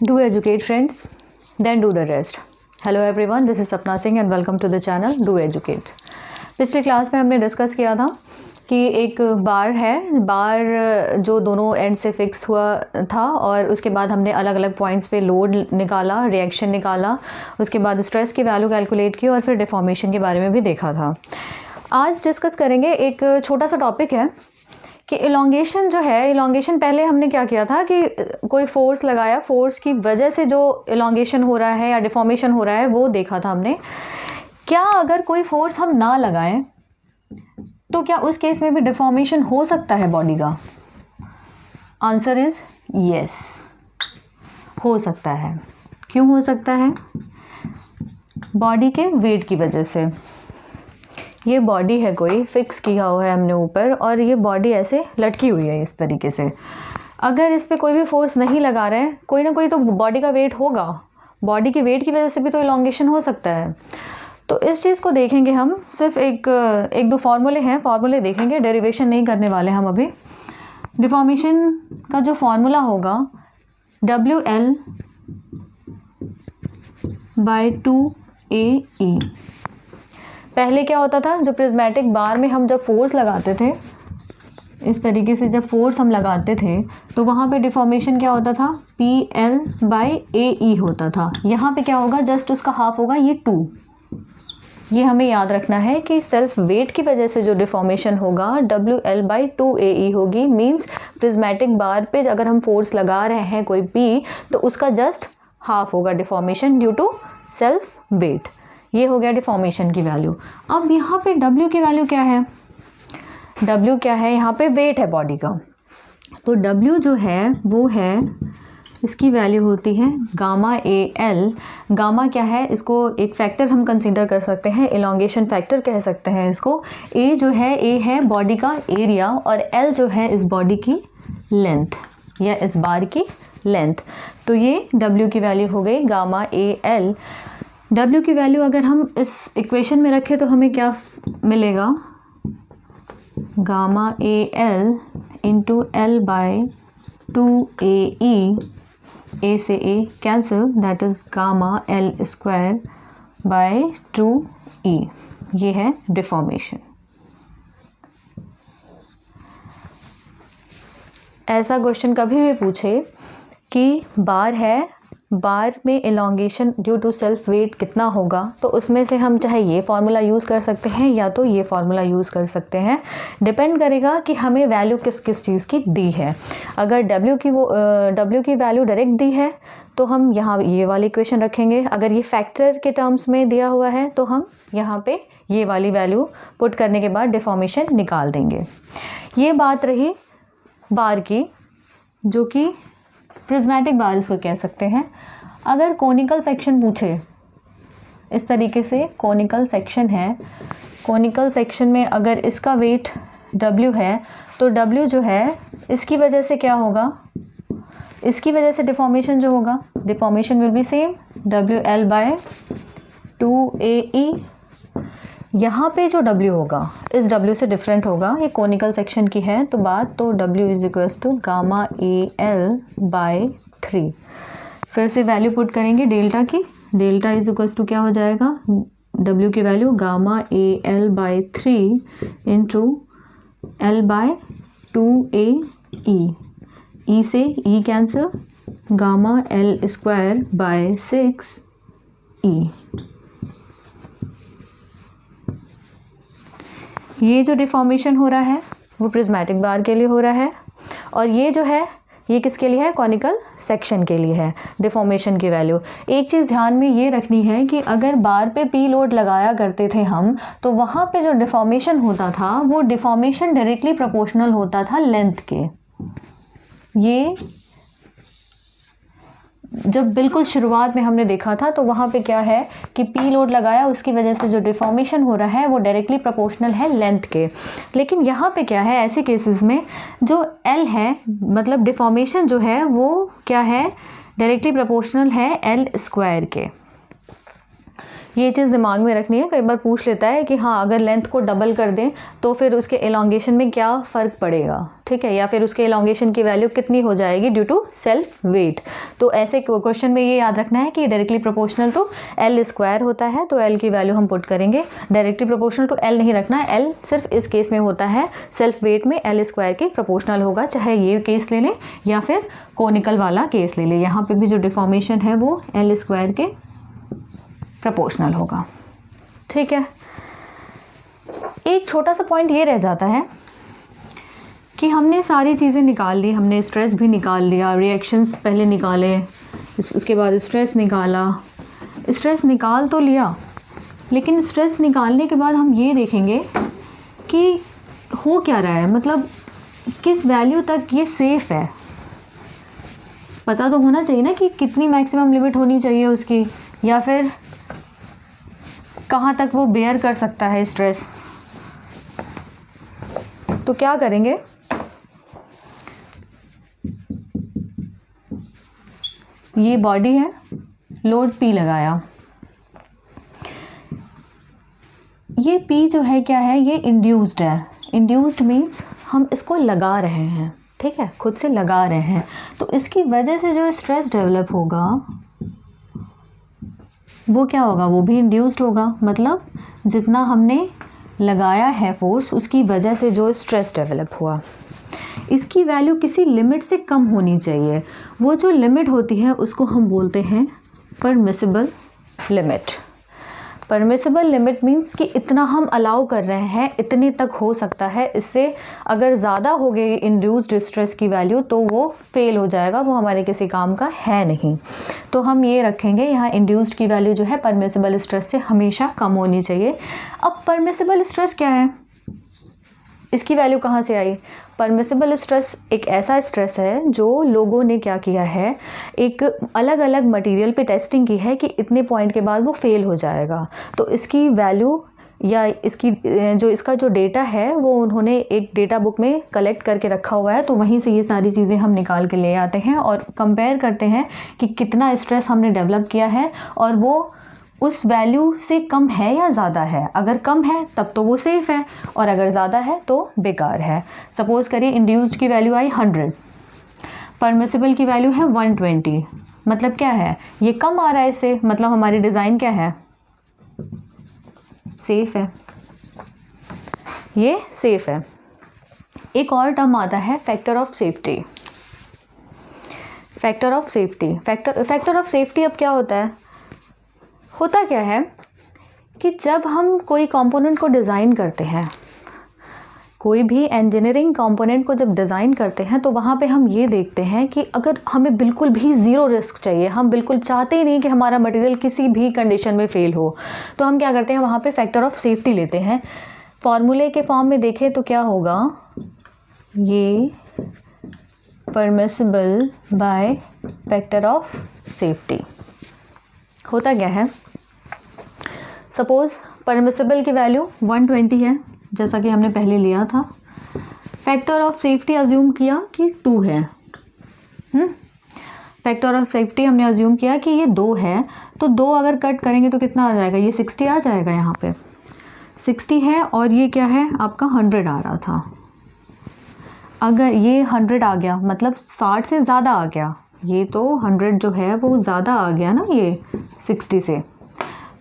Do educate friends, then do the rest. Hello everyone, this is Sapna Singh and welcome to the channel Do Educate. पिछले class में हमने discuss किया था कि एक बार है, बार जो दोनों एंड से फिक्स हुआ था और उसके बाद हमने अलग अलग पॉइंट्स पे लोड निकाला, रिएक्शन निकाला, उसके बाद स्ट्रेस की वैल्यू कैलकुलेट की और फिर डिफॉर्मेशन के बारे में भी देखा था। आज डिस्कस करेंगे एक छोटा सा टॉपिक है कि इलॉन्गेशन जो है, इलॉन्गेशन पहले हमने क्या किया था कि कोई फोर्स लगाया, फोर्स की वजह से जो इलॉन्गेशन हो रहा है या डिफॉर्मेशन हो रहा है वो देखा था हमने। क्या अगर कोई फोर्स हम ना लगाएं तो क्या उस केस में भी डिफॉर्मेशन हो सकता है बॉडी का? आंसर इज यस, हो सकता है। क्यों हो सकता है? बॉडी के वेट की वजह से। ये बॉडी है, कोई फिक्स किया हुआ है हमने ऊपर और ये बॉडी ऐसे लटकी हुई है इस तरीके से। अगर इस पर कोई भी फोर्स नहीं लगा रहे हैं, कोई ना कोई तो बॉडी का वेट होगा, बॉडी के वेट की वजह से भी तो इलॉन्गेशन हो सकता है। तो इस चीज़ को देखेंगे हम, सिर्फ एक दो फार्मूले हैं, फार्मूले देखेंगे, डेरिवेशन नहीं करने वाले हम अभी। डिफॉर्मेशन का जो फार्मूला होगा WL/2AE। पहले क्या होता था, जो प्रिज्मेटिक बार में हम जब फोर्स लगाते थे, इस तरीके से जब फोर्स हम लगाते थे तो वहाँ पे डिफॉर्मेशन क्या होता था, PL/AE होता था। यहाँ पे क्या होगा, जस्ट उसका हाफ होगा, ये 2। ये हमें याद रखना है कि सेल्फ वेट की वजह से जो डिफॉर्मेशन होगा WL/2AE होगी। मीन्स प्रिज्मेटिक बार पे अगर हम फोर्स लगा रहे हैं कोई P, तो उसका जस्ट हाफ होगा deformation due to self weight. ये हो गया डिफॉर्मेशन की वैल्यू। अब यहाँ पे W की वैल्यू क्या है? W क्या है? यहाँ पे वेट है बॉडी का। तो W जो है वो है, इसकी वैल्यू होती है गामा AL। गामा क्या है, इसको एक फैक्टर हम कंसीडर कर सकते हैं, इलॉन्गेशन फैक्टर कह सकते हैं इसको। A जो है, A है बॉडी का एरिया और L जो है इस बॉडी की लेंथ या इस बार की लेंथ। तो ये W की वैल्यू हो गई गामा AL। W की वैल्यू अगर हम इस इक्वेशन में रखें तो हमें क्या मिलेगा, gamma AL into L/2AE। A से A cancel, that is gamma L²/2E। ये है डिफॉर्मेशन। ऐसा क्वेश्चन कभी भी पूछे कि बार है, बार में elongation due to self weight कितना होगा, तो उसमें से हम चाहे ये फार्मूला यूज़ कर सकते हैं या तो ये फार्मूला यूज़ कर सकते हैं। डिपेंड करेगा कि हमें वैल्यू किस किस चीज़ की दी है। अगर W की वैल्यू डायरेक्ट दी है तो हम यहाँ ये वाली इक्वेशन रखेंगे। अगर ये फैक्टर के टर्म्स में दिया हुआ है तो हम यहाँ पे ये वाली वैल्यू पुट करने के बाद डिफॉर्मेशन निकाल देंगे। ये बात रही बार की, जो कि प्रिज्मेटिक बार इसको कह सकते हैं। अगर कोनिकल सेक्शन पूछे, इस तरीके से कोनिकल सेक्शन है, कोनिकल सेक्शन में अगर इसका वेट W है तो W जो है इसकी वजह से क्या होगा, इसकी वजह से डिफॉर्मेशन जो होगा, deformation will be same WL/2AE। यहाँ पे जो W होगा इस W से डिफरेंट होगा, ये कोनिकल सेक्शन की है तो बात, तो W is equals to gamma AL/3। फिर से वैल्यू पुट करेंगे डेल्टा की। डेल्टा इज इक्वल्स टू क्या हो जाएगा, W की value gamma AL/3 into L/2AE। E से E कैंसिल, गामा L²/6E। ये जो डिफॉर्मेशन हो रहा है वो प्रिज्मेटिक बार के लिए हो रहा है और ये जो है ये किसके लिए है, कॉनिकल सेक्शन के लिए है डिफॉर्मेशन की वैल्यू। एक चीज़ ध्यान में ये रखनी है कि अगर बार पे P लोड लगाया करते थे हम, तो वहाँ पे जो डिफॉर्मेशन होता था वो डिफॉर्मेशन डायरेक्टली प्रोपोर्शनल होता था लेंथ के। ये जब बिल्कुल शुरुआत में हमने देखा था तो वहाँ पे क्या है कि P लोड लगाया, उसकी वजह से जो डिफॉर्मेशन हो रहा है वो डायरेक्टली प्रोपोर्शनल है लेंथ के। लेकिन यहाँ पे क्या है, ऐसे केसेस में जो L है, मतलब डिफॉर्मेशन जो है वो क्या है, डायरेक्टली प्रोपोर्शनल है L² के। ये चीज़ दिमाग में रखनी है। कई बार पूछ लेता है कि हाँ अगर लेंथ को डबल कर दें तो फिर उसके एलोंगेशन में क्या फ़र्क पड़ेगा, ठीक है, या फिर उसके एलोंगेशन की वैल्यू कितनी हो जाएगी ड्यू टू सेल्फ वेट। तो ऐसे क्वेश्चन में ये याद रखना है कि directly proportional to L square होता है, तो एल की वैल्यू हम पुट करेंगे। डायरेक्टली प्रोपोर्शनल टू एल नहीं रखना है, एल सिर्फ इस केस में होता है सेल्फ वेट में एल स्क्वायर के प्रोपोर्शनल होगा, चाहे ये केस ले लें या फिर कोनिकल वाला केस ले लें। यहाँ पे भी जो डिफॉर्मेशन है वो एल स्क्वायर के प्रोपोर्शनल होगा, ठीक है। एक छोटा सा पॉइंट ये रह जाता है कि हमने सारी चीज़ें निकाल ली, हमने स्ट्रेस भी निकाल लिया, रिएक्शंस पहले निकाले, उसके बाद स्ट्रेस निकाला, स्ट्रेस निकाल तो लिया, लेकिन स्ट्रेस निकालने के बाद हम ये देखेंगे कि हो क्या रहा है, मतलब किस वैल्यू तक ये सेफ़ है। पता तो होना चाहिए ना कि कितनी मैक्सिमम लिमिट होनी चाहिए उसकी, या फिर कहाँ तक वो बेयर कर सकता है स्ट्रेस। तो क्या करेंगे, ये बॉडी है, लोड P लगाया, ये P जो है क्या है, ये इंड्यूस्ड है। इंड्यूस्ड मीन्स हम इसको लगा रहे हैं, ठीक है, खुद से लगा रहे हैं, तो इसकी वजह से जो स्ट्रेस डेवलप होगा वो क्या होगा, वो भी इंड्यूस्ड होगा। मतलब जितना हमने लगाया है फोर्स, उसकी वजह से जो स्ट्रेस डेवलप हुआ, इसकी वैल्यू किसी लिमिट से कम होनी चाहिए। वो जो लिमिट होती है उसको हम बोलते हैं permissible limit. Permissible limit means कि इतना हम अलाउ कर रहे हैं, इतने तक हो सकता है, इससे अगर ज़्यादा हो गई इंड्यूस्ड स्ट्रेस की वैल्यू तो वो फेल हो जाएगा, वो हमारे किसी काम का है नहीं। तो हम ये रखेंगे यहाँ इंड्यूस्ड की वैल्यू जो है परमिसिबल स्ट्रेस से हमेशा कम होनी चाहिए। अब परमिसिबल स्ट्रेस क्या है, इसकी वैल्यू कहाँ से आई। परमिसिबल स्ट्रेस एक ऐसा स्ट्रेस है जो लोगों ने क्या किया है, एक अलग अलग मटेरियल पे टेस्टिंग की है कि इतने पॉइंट के बाद वो फेल हो जाएगा, तो इसकी वैल्यू या इसकी जो इसका जो डेटा है वो उन्होंने एक डेटा बुक में कलेक्ट करके रखा हुआ है, तो वहीं से ये सारी चीज़ें हम निकाल के ले आते हैं और कंपेयर करते हैं कि कितना स्ट्रेस हमने डेवलप किया है और वो उस वैल्यू से कम है या ज़्यादा है। अगर कम है तब तो वो सेफ़ है, और अगर ज़्यादा है तो बेकार है। सपोज़ करिए इंड्यूस्ड की वैल्यू आई 100, परमिसिबल की वैल्यू है 120, मतलब क्या है, ये कम आ रहा है इससे, मतलब हमारी डिज़ाइन क्या है, सेफ़ है, ये सेफ़ है। एक और टर्म आता है factor of safety. Factor of safety, factor of safety अब क्या होता है, होता क्या है कि जब हम कोई कंपोनेंट को डिज़ाइन करते हैं, कोई भी इंजीनियरिंग कंपोनेंट को जब डिज़ाइन करते हैं, तो वहाँ पे हम ये देखते हैं कि अगर हमें बिल्कुल भी ज़ीरो रिस्क चाहिए, हम बिल्कुल चाहते ही नहीं कि हमारा मटेरियल किसी भी कंडीशन में फ़ेल हो, तो हम क्या करते हैं, वहाँ पे फैक्टर ऑफ सेफ्टी लेते हैं। फॉर्मूले के फॉर्म में देखें तो क्या होगा, ये permissible by factor of safety. होता क्या है, सपोज़ परमिसिबल की वैल्यू 120 है, जैसा कि हमने पहले लिया था। फैक्टर ऑफ सेफ्टी अज्यूम किया कि 2 है। फैक्टर ऑफ सेफ्टी हमने अज्यूम किया कि ये 2 है, तो 2 अगर कट करेंगे तो कितना आ जाएगा, ये 60 आ जाएगा। यहाँ पे 60 है और ये क्या है आपका 100 आ रहा था। अगर ये 100 आ गया मतलब 60 से ज़्यादा आ गया, ये तो 100 जो है वो ज़्यादा आ गया ना ये 60 से,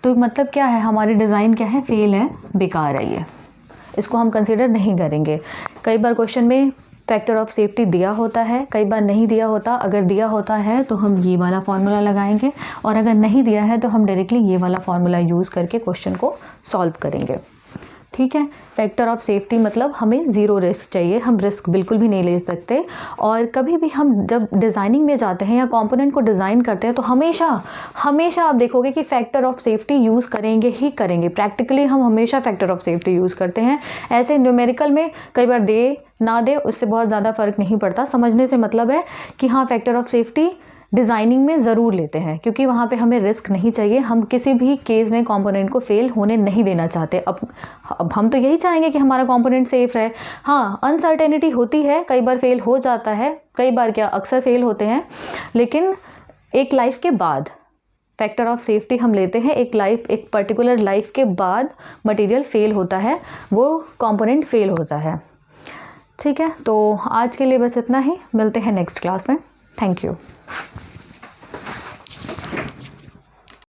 तो मतलब क्या है, हमारी डिज़ाइन क्या है, फेल है, बेकार है, ये इसको हम कंसिडर नहीं करेंगे। कई बार क्वेश्चन में फैक्टर ऑफ सेफ्टी दिया होता है, कई बार नहीं दिया होता। अगर दिया होता है तो हम ये वाला फार्मूला लगाएंगे, और अगर नहीं दिया है तो हम डायरेक्टली ये वाला फार्मूला यूज़ करके क्वेश्चन को सॉल्व करेंगे। ठीक है, फैक्टर ऑफ सेफ्टी मतलब हमें ज़ीरो रिस्क चाहिए, हम रिस्क बिल्कुल भी नहीं ले सकते। और कभी भी हम जब डिज़ाइनिंग में जाते हैं या कंपोनेंट को डिज़ाइन करते हैं तो हमेशा आप देखोगे कि फैक्टर ऑफ सेफ्टी यूज़ करेंगे ही करेंगे। प्रैक्टिकली हम हमेशा फैक्टर ऑफ सेफ्टी यूज़ करते हैं। ऐसे न्यूमेरिकल में कई बार दे ना दे उससे बहुत ज़्यादा फ़र्क नहीं पड़ता, समझने से मतलब है कि हाँ फैक्टर ऑफ सेफ्टी डिज़ाइनिंग में ज़रूर लेते हैं, क्योंकि वहाँ पे हमें रिस्क नहीं चाहिए, हम किसी भी केस में कंपोनेंट को फेल होने नहीं देना चाहते। अब हम तो यही चाहेंगे कि हमारा कंपोनेंट सेफ रहे। हाँ, अनसर्टेनिटी होती है, कई बार फेल हो जाता है, कई बार क्या अक्सर फेल होते हैं, लेकिन एक लाइफ के बाद फैक्टर ऑफ सेफ्टी हम लेते हैं एक पर्टिकुलर लाइफ के बाद मटेरियल फेल होता है, वो कंपोनेंट फेल होता है। ठीक है, तो आज के लिए बस इतना ही, मिलते हैं नेक्स्ट क्लास में। Thank you.